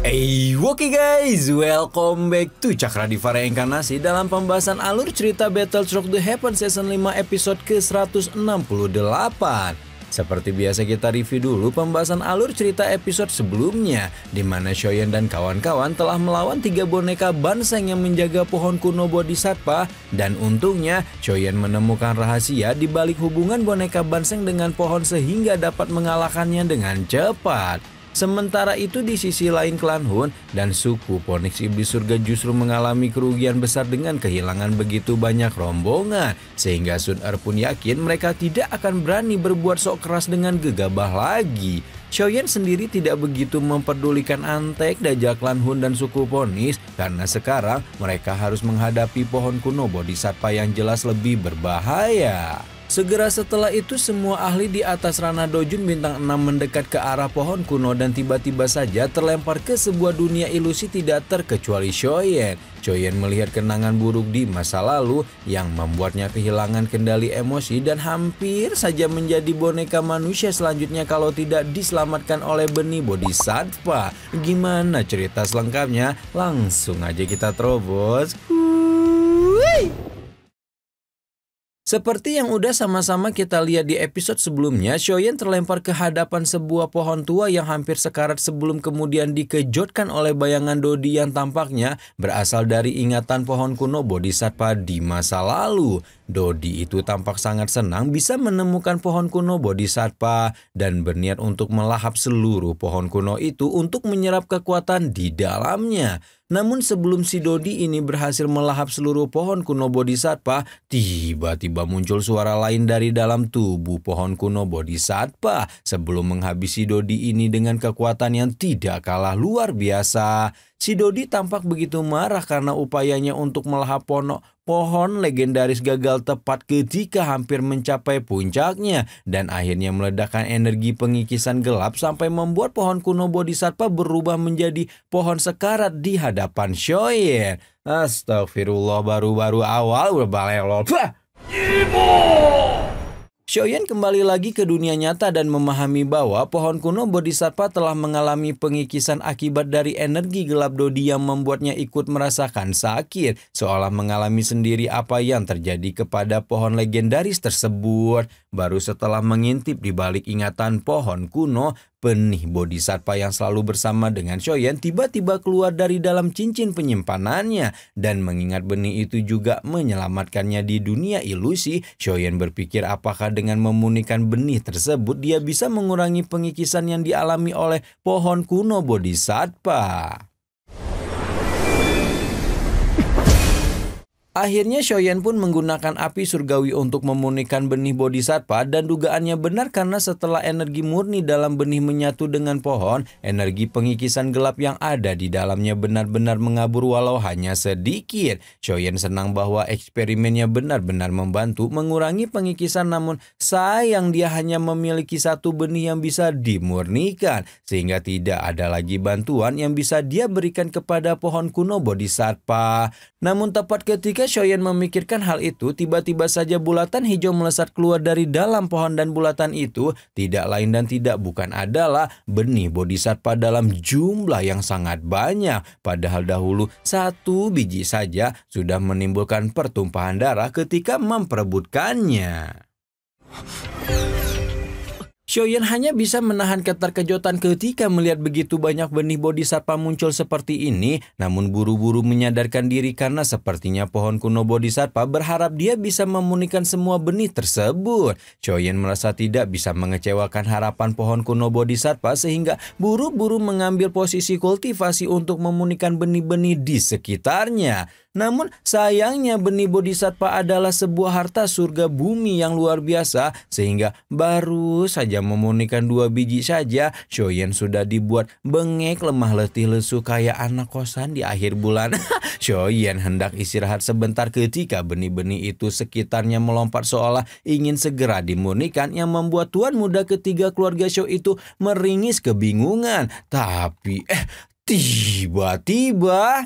Oke guys, welcome back to Cakradiva Reinkarnasi dalam pembahasan alur cerita Battlestroke The Heaven Season 5 episode ke-168. Seperti biasa kita review dulu pembahasan alur cerita episode sebelumnya, di mana Shoyen dan kawan-kawan telah melawan 3 boneka Banseng yang menjaga pohon kuno Bodhisattva, dan untungnya Shoyen menemukan rahasia di balik hubungan boneka Banseng dengan pohon sehingga dapat mengalahkannya dengan cepat. Sementara itu di sisi lain klan Hun dan suku Phoenix Iblis Surga justru mengalami kerugian besar dengan kehilangan begitu banyak rombongan, sehingga Sun Er pun yakin mereka tidak akan berani berbuat sok keras dengan gegabah lagi. Shoyen sendiri tidak begitu memperdulikan Antek, Dajjal klan Hun dan suku Phoenix karena sekarang mereka harus menghadapi pohon kuno Bodhisattva yang jelas lebih berbahaya. Segera setelah itu semua ahli di atas Rana Dojun bintang 6 mendekat ke arah pohon kuno dan tiba-tiba saja terlempar ke sebuah dunia ilusi tidak terkecuali Shoyen. Shoyen melihat kenangan buruk di masa lalu yang membuatnya kehilangan kendali emosi dan hampir saja menjadi boneka manusia selanjutnya kalau tidak diselamatkan oleh benih Bodhisattva. Gimana cerita selengkapnya? Langsung aja kita terobos. Seperti yang udah sama-sama kita lihat di episode sebelumnya, Shoyen terlempar ke hadapan sebuah pohon tua yang hampir sekarat sebelum kemudian dikejutkan oleh bayangan Dodi yang tampaknya berasal dari ingatan pohon kuno Bodhisattva di masa lalu. Dodi itu tampak sangat senang bisa menemukan pohon kuno Bodhisattva dan berniat untuk melahap seluruh pohon kuno itu untuk menyerap kekuatan di dalamnya. Namun sebelum si Dodi ini berhasil melahap seluruh pohon kuno Bodhisattva, tiba-tiba muncul suara lain dari dalam tubuh pohon kuno Bodhisattva sebelum menghabisi Dodi ini dengan kekuatan yang tidak kalah luar biasa. Si Dodi tampak begitu marah karena upayanya untuk melahap pohon legendaris gagal tepat ketika hampir mencapai puncaknya dan akhirnya meledakkan energi pengikisan gelap sampai membuat pohon kuno Bodhisattva berubah menjadi pohon sekarat di hadapan Shoyen. Astagfirullah, baru-baru awal udah balelol. Shoyen kembali lagi ke dunia nyata dan memahami bahwa pohon kuno Bodhisattva telah mengalami pengikisan akibat dari energi gelap Dodi yang membuatnya ikut merasakan sakit, seolah mengalami sendiri apa yang terjadi kepada pohon legendaris tersebut. Baru setelah mengintip di balik ingatan pohon kuno, benih Bodhisattva yang selalu bersama dengan Shoyen tiba-tiba keluar dari dalam cincin penyimpanannya, dan mengingat benih itu juga menyelamatkannya di dunia ilusi, Shoyen berpikir apakah dengan memunikan benih tersebut dia bisa mengurangi pengikisan yang dialami oleh pohon kuno Bodhisattva. Akhirnya Shoyen pun menggunakan api surgawi untuk memunikan benih Bodhisattva dan dugaannya benar karena setelah energi murni dalam benih menyatu dengan pohon, energi pengikisan gelap yang ada di dalamnya benar-benar mengabur walau hanya sedikit. Shoyen senang bahwa eksperimennya benar-benar membantu mengurangi pengikisan, namun sayang dia hanya memiliki satu benih yang bisa dimurnikan sehingga tidak ada lagi bantuan yang bisa dia berikan kepada pohon kuno Bodhisattva. Namun tepat ketika Shoyen memikirkan hal itu, tiba-tiba saja bulatan hijau melesat keluar dari dalam pohon dan bulatan itu tidak lain dan tidak bukan adalah benih Bodhisattva dalam jumlah yang sangat banyak. Padahal dahulu satu biji saja sudah menimbulkan pertumpahan darah ketika memperebutkannya. Shoyen hanya bisa menahan keterkejutan ketika melihat begitu banyak benih Bodhisattva muncul seperti ini, namun buru-buru menyadarkan diri karena sepertinya pohon kuno Bodhisattva berharap dia bisa memunikan semua benih tersebut. Shoyen merasa tidak bisa mengecewakan harapan pohon kuno Bodhisattva sehingga buru-buru mengambil posisi kultivasi untuk memunikan benih-benih di sekitarnya. Namun sayangnya benih Bodhisattva adalah sebuah harta surga bumi yang luar biasa sehingga baru saja memunikan 2 biji saja Shoyen sudah dibuat bengek, lemah letih lesu kayak anak kosan di akhir bulan. Shoyen hendak istirahat sebentar ketika benih-benih itu sekitarnya melompat seolah ingin segera dimurnikan yang membuat tuan muda ketiga keluarga Shou itu meringis kebingungan. Tapi tiba-tiba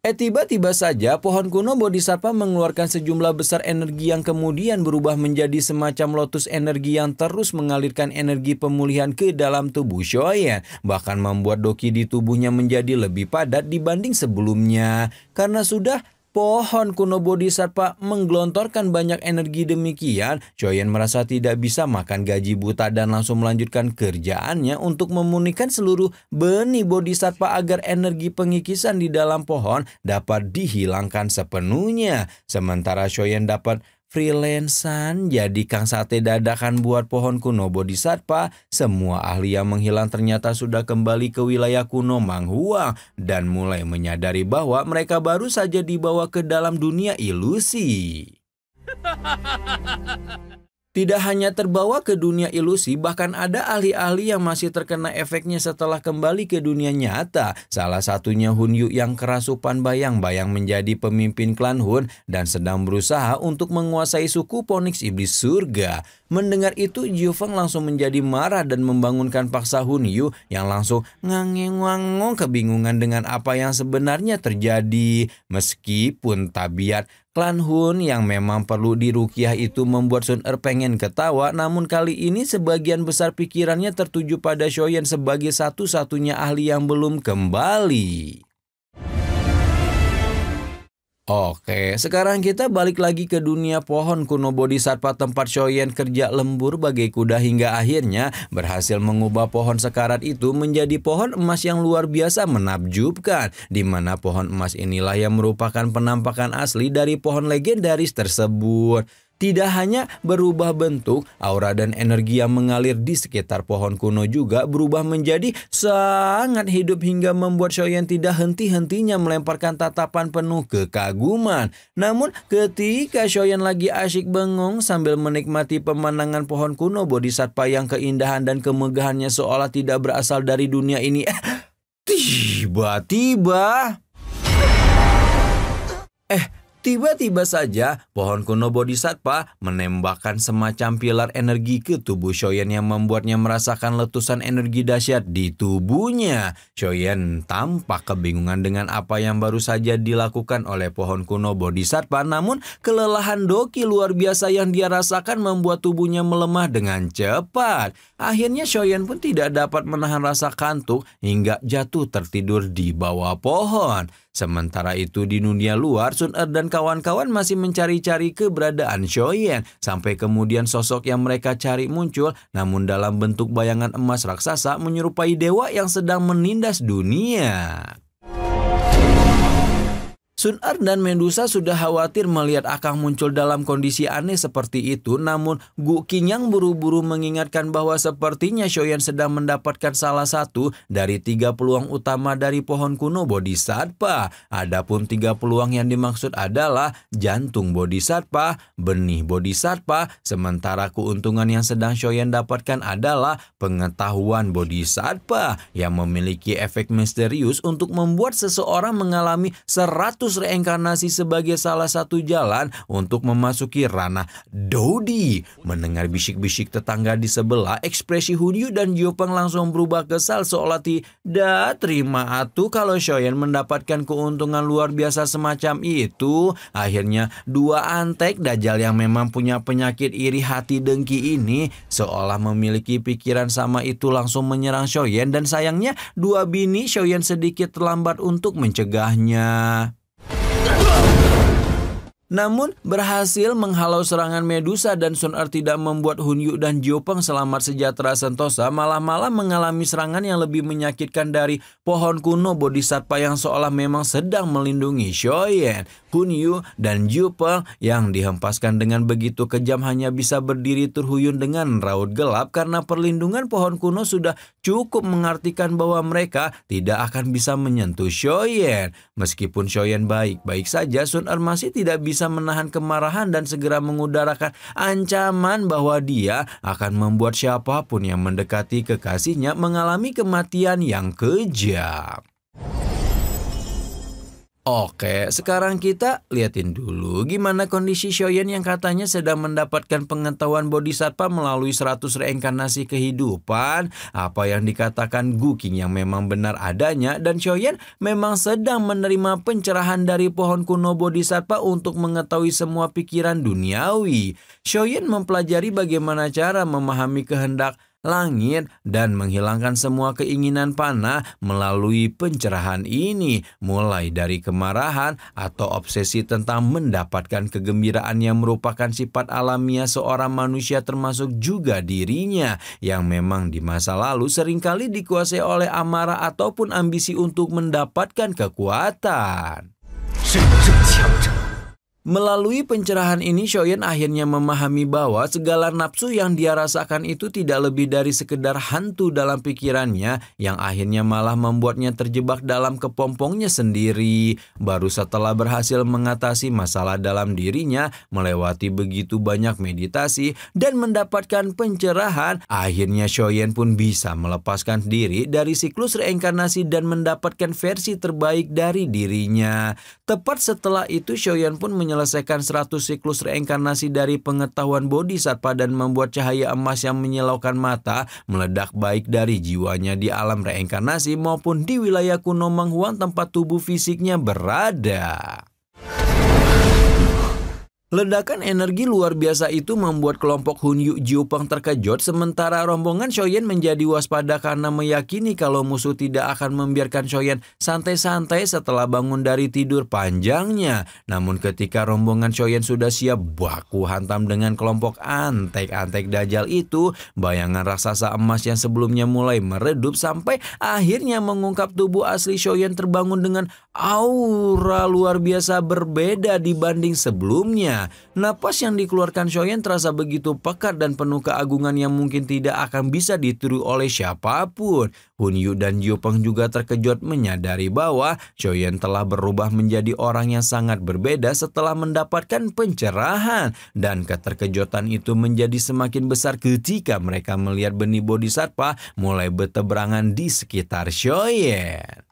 Tiba-tiba saja pohon kuno Bodhisattva mengeluarkan sejumlah besar energi yang kemudian berubah menjadi semacam lotus energi yang terus mengalirkan energi pemulihan ke dalam tubuh Shoyen, bahkan membuat doki di tubuhnya menjadi lebih padat dibanding sebelumnya. Karena sudah pohon kuno Bodhisattva menggelontorkan banyak energi demikian, Shoyen merasa tidak bisa makan gaji buta dan langsung melanjutkan kerjaannya untuk memurnikan seluruh benih Bodhisattva agar energi pengikisan di dalam pohon dapat dihilangkan sepenuhnya. Sementara Shoyen dapat freelancean jadi kang sate dadakan buat pohon kuno Bodhisattva. Semua ahli yang menghilang ternyata sudah kembali ke wilayah kuno Manghuang dan mulai menyadari bahwa mereka baru saja dibawa ke dalam dunia ilusi. Tidak hanya terbawa ke dunia ilusi, bahkan ada ahli-ahli yang masih terkena efeknya setelah kembali ke dunia nyata. Salah satunya Hun Yu yang kerasupan bayang-bayang menjadi pemimpin klan Hun dan sedang berusaha untuk menguasai suku Phoenix Iblis Surga. Mendengar itu, Jiu Feng langsung menjadi marah dan membangunkan paksa Hun Yu yang langsung ngangeng-ngangong kebingungan dengan apa yang sebenarnya terjadi. Meskipun tabiat klan Hun yang memang perlu dirukiah itu membuat Sun Er pengen ketawa, namun kali ini sebagian besar pikirannya tertuju pada Shoyen sebagai satu-satunya ahli yang belum kembali. Oke, sekarang kita balik lagi ke dunia pohon kuno Bodhisattva tempat Shoyen kerja lembur bagai kuda hingga akhirnya berhasil mengubah pohon sekarat itu menjadi pohon emas yang luar biasa menakjubkan, di mana pohon emas inilah yang merupakan penampakan asli dari pohon legendaris tersebut. Tidak hanya berubah bentuk, aura dan energi yang mengalir di sekitar pohon kuno juga berubah menjadi sangat hidup hingga membuat Shoyen tidak henti-hentinya melemparkan tatapan penuh kekaguman. Namun ketika Shoyen lagi asyik bengong sambil menikmati pemandangan pohon kuno Bodhisattva yang keindahan dan kemegahannya seolah tidak berasal dari dunia ini, Tiba-tiba saja pohon kuno Bodhisattva menembakkan semacam pilar energi ke tubuh Shoyen yang membuatnya merasakan letusan energi dahsyat di tubuhnya. Shoyen tampak kebingungan dengan apa yang baru saja dilakukan oleh pohon kuno Bodhisattva, namun kelelahan doki luar biasa yang dia rasakan membuat tubuhnya melemah dengan cepat. Akhirnya Shoyen pun tidak dapat menahan rasa kantuk hingga jatuh tertidur di bawah pohon. Sementara itu di dunia luar, Sun Er dan kawan-kawan masih mencari-cari keberadaan Shoyen. Sampai kemudian sosok yang mereka cari muncul, namun dalam bentuk bayangan emas raksasa menyerupai dewa yang sedang menindas dunia. Sun Er dan Medusa sudah khawatir melihat Akang muncul dalam kondisi aneh seperti itu, namun Gu Qingyang buru-buru mengingatkan bahwa sepertinya Shoyen sedang mendapatkan salah satu dari 3 peluang utama dari pohon kuno Bodhisattva. Adapun 3 peluang yang dimaksud adalah jantung Bodhisattva, benih Bodhisattva, sementara keuntungan yang sedang Shoyen dapatkan adalah pengetahuan Bodhisattva yang memiliki efek misterius untuk membuat seseorang mengalami 100 reinkarnasi sebagai salah satu jalan untuk memasuki ranah Dodi. Mendengar bisik-bisik tetangga di sebelah, ekspresi Hun Yu dan Jiu Feng langsung berubah kesal seolah tidak terima atuh kalau Shoyen mendapatkan keuntungan luar biasa semacam itu. Akhirnya 2 antek dajjal yang memang punya penyakit iri hati dengki ini seolah memiliki pikiran sama itu langsung menyerang Shoyen, dan sayangnya 2 bini Shoyen sedikit terlambat untuk mencegahnya. Namun berhasil menghalau serangan Medusa dan Sun Er tidak membuat Hun Yu dan Jiu Feng selamat sejahtera sentosa, malah mengalami serangan yang lebih menyakitkan dari pohon kuno Bodhisattva yang seolah memang sedang melindungi Shoyen. Hun Yu dan Jiu Feng yang dihempaskan dengan begitu kejam hanya bisa berdiri terhuyun dengan raut gelap karena perlindungan pohon kuno sudah cukup mengartikan bahwa mereka tidak akan bisa menyentuh Shoyen. Meskipun Shoyen baik-baik saja, Sun Er masih tidak bisa menahan kemarahan dan segera mengudarakan ancaman bahwa dia akan membuat siapapun yang mendekati kekasihnya mengalami kematian yang kejam. Oke, sekarang kita liatin dulu gimana kondisi Shoyen yang katanya sedang mendapatkan pengetahuan Bodhisattva melalui 100 reinkarnasi kehidupan. Apa yang dikatakan Guking yang memang benar adanya, dan Shoyen memang sedang menerima pencerahan dari pohon kuno Bodhisattva untuk mengetahui semua pikiran duniawi. Shoyen mempelajari bagaimana cara memahami kehendak langit dan menghilangkan semua keinginan panah melalui pencerahan ini, mulai dari kemarahan atau obsesi tentang mendapatkan kegembiraan yang merupakan sifat alamiah seorang manusia, termasuk juga dirinya yang memang di masa lalu seringkali dikuasai oleh amarah ataupun ambisi untuk mendapatkan kekuatan. Melalui pencerahan ini, Shoyen akhirnya memahami bahwa segala nafsu yang dia rasakan itu tidak lebih dari sekedar hantu dalam pikirannya yang akhirnya malah membuatnya terjebak dalam kepompongnya sendiri. Baru setelah berhasil mengatasi masalah dalam dirinya, melewati begitu banyak meditasi, dan mendapatkan pencerahan, akhirnya Shoyen pun bisa melepaskan diri dari siklus reinkarnasi dan mendapatkan versi terbaik dari dirinya. Tepat setelah itu, Shoyen pun menyelesaikan 100 siklus reinkarnasi dari pengetahuan Bodhisattva dan membuat cahaya emas yang menyilaukan mata meledak baik dari jiwanya di alam reinkarnasi maupun di wilayah kuno Menghuang tempat tubuh fisiknya berada. Ledakan energi luar biasa itu membuat kelompok Hunyu Jiupeng terkejut, sementara rombongan Shoyen menjadi waspada karena meyakini kalau musuh tidak akan membiarkan Shoyen santai-santai setelah bangun dari tidur panjangnya. Namun ketika rombongan Shoyen sudah siap baku hantam dengan kelompok antek-antek Dajjal itu, bayangan raksasa emas yang sebelumnya mulai meredup sampai akhirnya mengungkap tubuh asli Shoyen terbangun dengan aura luar biasa berbeda dibanding sebelumnya. Napas yang dikeluarkan Shoyen terasa begitu pekat dan penuh keagungan yang mungkin tidak akan bisa ditiru oleh siapapun. Hunyu dan Jiupeng juga terkejut menyadari bahwa Shoyen telah berubah menjadi orang yang sangat berbeda setelah mendapatkan pencerahan, dan keterkejutan itu menjadi semakin besar ketika mereka melihat benih Bodhisattva mulai bertebaran di sekitar Shoyen.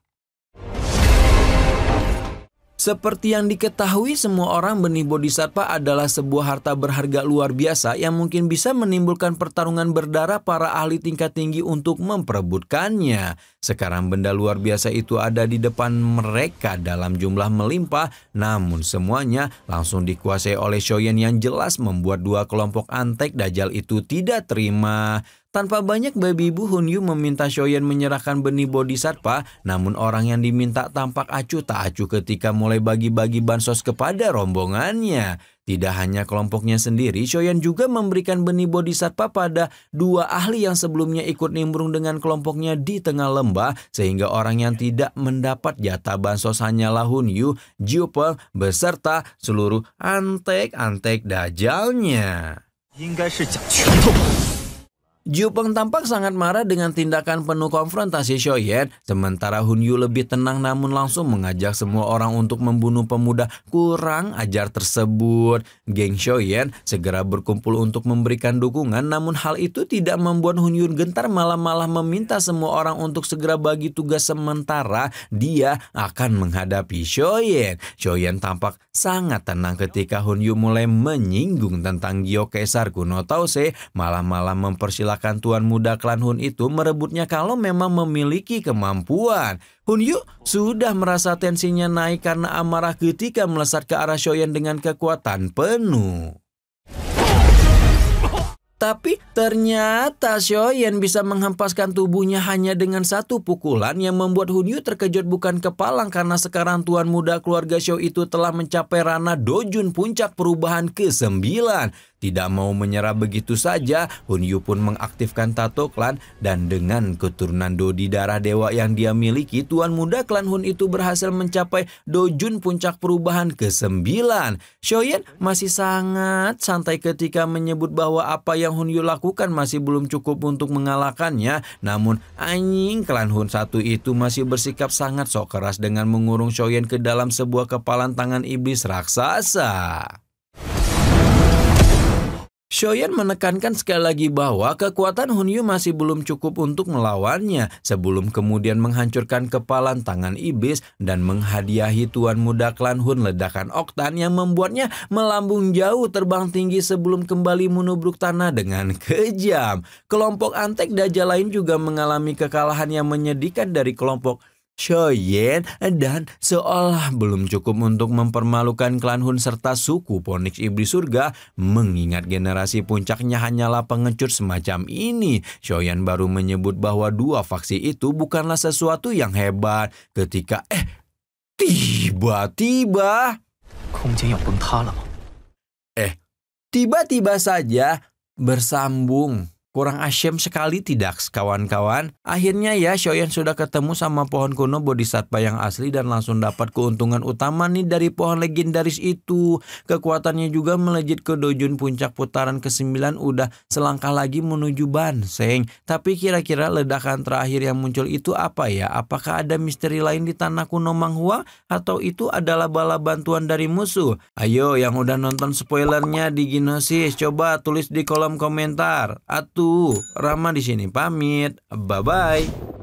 Seperti yang diketahui semua orang, benih Bodhisattva adalah sebuah harta berharga luar biasa yang mungkin bisa menimbulkan pertarungan berdarah para ahli tingkat tinggi untuk memperebutkannya. Sekarang benda luar biasa itu ada di depan mereka dalam jumlah melimpah, namun semuanya langsung dikuasai oleh Shoyen yang jelas membuat dua kelompok antek Dajjal itu tidak terima. Tanpa banyak babi ibu, Hunyu meminta Shoyen menyerahkan benih Bodhisattva, namun orang yang diminta tampak acuh tak acuh ketika mulai bagi-bagi bansos kepada rombongannya. Tidak hanya kelompoknya sendiri, Shoyen juga memberikan benih Bodhisattva pada dua ahli yang sebelumnya ikut nimbrung dengan kelompoknya di tengah lembah, sehingga orang yang tidak mendapat jatah bansos hanyalah Hunyu, Jiupeng, beserta seluruh antek-antek Dajjalnya. Jiupeng tampak sangat marah dengan tindakan penuh konfrontasi Shoyen, sementara Hunyu lebih tenang namun langsung mengajak semua orang untuk membunuh pemuda kurang ajar tersebut. Geng Shoyen segera berkumpul untuk memberikan dukungan, namun hal itu tidak membuat Hunyu gentar, malah meminta semua orang untuk segera bagi tugas sementara dia akan menghadapi Shoyen. Shoyen tampak sangat tenang ketika Hunyu mulai menyinggung tentang Gyo-Kaisar kuno Tause, malah mempersilahkan Tuan muda klan Hun itu merebutnya kalau memang memiliki kemampuan. Hunyu sudah merasa tensinya naik karena amarah ketika melesat ke arah Shoyen dengan kekuatan penuh. Tapi ternyata Shoyen bisa menghempaskan tubuhnya hanya dengan satu pukulan yang membuat Hunyu terkejut bukan kepalang karena sekarang tuan muda keluarga Shou itu telah mencapai ranah Dojun puncak perubahan ke-9. Tidak mau menyerah begitu saja, Hunyu pun mengaktifkan tato klan, dan dengan keturunan Do di darah dewa yang dia miliki, tuan muda klan Hun itu berhasil mencapai Dojun puncak perubahan ke-9. Shoyen masih sangat santai ketika menyebut bahwa apa yang Hunyu lakukan masih belum cukup untuk mengalahkannya, namun anjing klan Hun satu itu masih bersikap sangat sok keras dengan mengurung Shoyen ke dalam sebuah kepalan tangan iblis raksasa. Shoyan menekankan sekali lagi bahwa kekuatan Hunyu masih belum cukup untuk melawannya sebelum kemudian menghancurkan kepalan tangan iblis dan menghadiahi tuan muda klan Hun ledakan oktan yang membuatnya melambung jauh terbang tinggi sebelum kembali menubruk tanah dengan kejam. Kelompok Antek Dajjal lain juga mengalami kekalahan yang menyedihkan dari kelompok Shoyan dan seolah belum cukup untuk mempermalukan klan Hun serta suku Phoenix Iblis Surga, mengingat generasi puncaknya hanyalah pengecut semacam ini. Shoyan baru menyebut bahwa dua faksi itu bukanlah sesuatu yang hebat ketika tiba-tiba tiba-tiba saja bersambung. Kurang asyem sekali tidak, kawan-kawan? Akhirnya ya, Shoyan sudah ketemu sama pohon kuno Bodhisattva yang asli dan langsung dapat keuntungan utama nih dari pohon legendaris itu. Kekuatannya juga melejit ke Dojun puncak putaran ke-9 udah selangkah lagi menuju Banseng. Tapi kira-kira ledakan terakhir yang muncul itu apa ya? Apakah ada misteri lain di tanah kuno Manghua? Atau itu adalah bala bantuan dari musuh? Ayo yang udah nonton spoilernya di Ginosis, coba tulis di kolom komentar. Rama di sini pamit. Bye-bye.